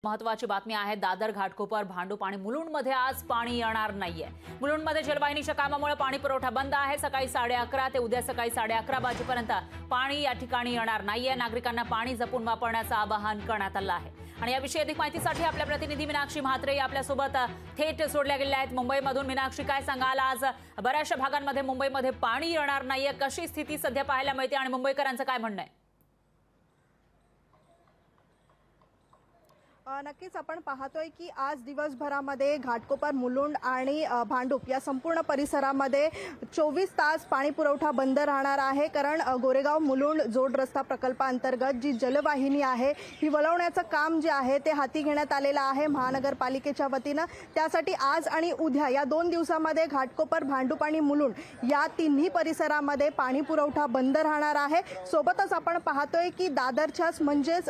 महत्वाची बातमी आहे। दादर घाटकोपर भांडूप आणि मुलुंडमध्ये आज पाणी येणार नाहीये। मुलुंडमध्ये जलवाहिनीच्या कामामुळे पाणी पुरवठा बंद आहे। सकाळी 11:30 ते उद्या सकाळी 11:30 वाजेपर्यंत पाणी या ठिकाणी येणार नाहीये। नागरिकांना पाणी जपून वापरण्याचं आवाहन करण्यात आलं आहे। आणि याविषयी अधिक माहितीसाठी आपल्या प्रतिनिधी मीनाक्षी म्हात्रे आपल्या सोबत थेट जोडल्या गेल्या आहेत मुंबईमधून। मीनाक्षी, काय सांगाल, आज बऱ्याचशा भागांमध्ये मुंबईमध्ये पाणी येणार नाहीये, कशी स्थिती सध्या पाहायला मिळते आणि मुंबईकरांचं काय म्हणणं आहे? नक्कीच आपण पाहतोय की आज दिवसभरामध्ये घाटकोपर, मुलुंड आणि भांडूप या संपूर्ण परिसरामध्ये 24 तास पाणी पुरवठा बंद राहणार आहे। कारण गोरेगाव मुलुंड जोड रस्ता प्रकल्पाअंतर्गत जी जलवाहिनी आहे ही वळवण्याचं काम जे आहे ते हाती घेण्यात आलेलं आहे महानगरपालिकेच्या वतीनं। त्यासाठी आज आणि उद्या या 2 दिवसांमध्ये घाटकोपर, भांडूप आणि मुलुंड या तिन्ही परिसरामध्ये पाणी पुरवठा बंद राहणार आहे। सोबतच आपण पाहतोय की दादरच्याच म्हणजेच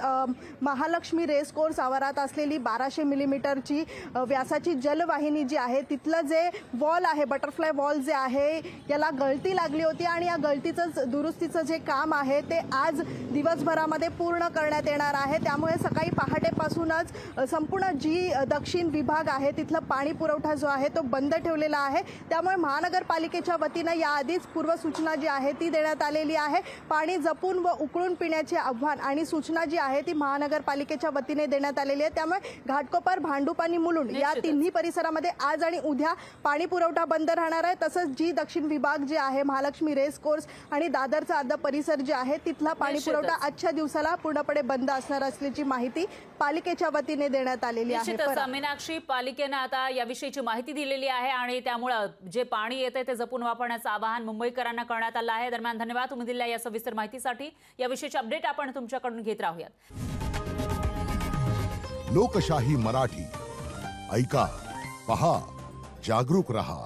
महालक्ष्मी रेस कोर्स आवारात असलेली 1200 मिलीमीटरची व्यासाची जलवाहिनी जी आहे तिथलं जे वॉल आहे, बटरफ्लाय वॉल जे आहे, याला गळती लागली होती आणि या गळतीचं दुरुस्तीचं जे काम आहे ते आज दिवसभरामध्ये पूर्ण करण्यात येणार आहे। त्यामुळे सकाळी पहाटेपासूनच संपूर्ण जी दक्षिण विभाग आहे तिथलं पाणी पुरवठा जो आहे तो बंद ठेवलेला आहे। त्यामुळे महानगरपालिकेच्या वतीनं याआधीच पूर्वसूचना जी आहे ती देण्यात आलेली आहे। पाणी जपून व उकळून पिण्याचे आव्हान आणि सूचना जी आहे ती महानगरपालिकेच्या वतीने देण्यात आलेली आहे। त्यामुळे घाटकोपर, भांडूप आणि मुलुंड या तिन्ही परिसरामध्ये आज आणि उद्या पाणी पुरवठा बंद राहणार आहे। तसंच जी दक्षिण विभाग जे आहे, महालक्ष्मी रेस कोर्स आणि दादरचा अर्धा परिसर जे आहे तिथला पाणी पुरवठा आजच्या दिवसाला पूर्णपणे बंद असणार असल्याची माहिती पालिकेच्या वतीने देण्यात आलेली आहे। मीनाक्षी, पालिकेने आता याविषयीची माहिती दिलेली आहे आणि त्यामुळे जे पाणी येते ते जपून वापरण्याचं आवाहन मुंबईकरांना करण्यात आलं आहे। दरम्यान धन्यवाद तुम्ही दिलेल्या या सविस्तर माहितीसाठी। याविषयीचे अपडेट आपण तुमच्याकडून घेत राहूयात। लोकशाही मराठी ऐका, पहा, जागरूक रहा।